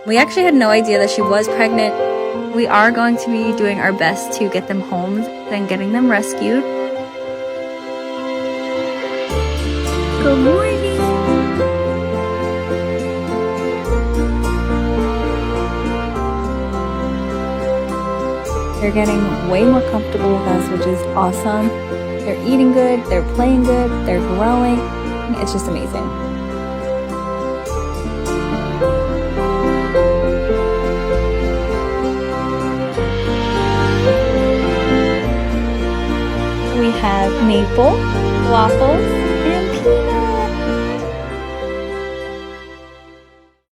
We actually had no idea that she was pregnant. We are going to be doing our best to get them homed and getting them rescued. Good morning! They're getting way more comfortable with us, which is awesome. They're eating good, they're playing good, they're growing. It's just amazing. We have Maple, Waffles,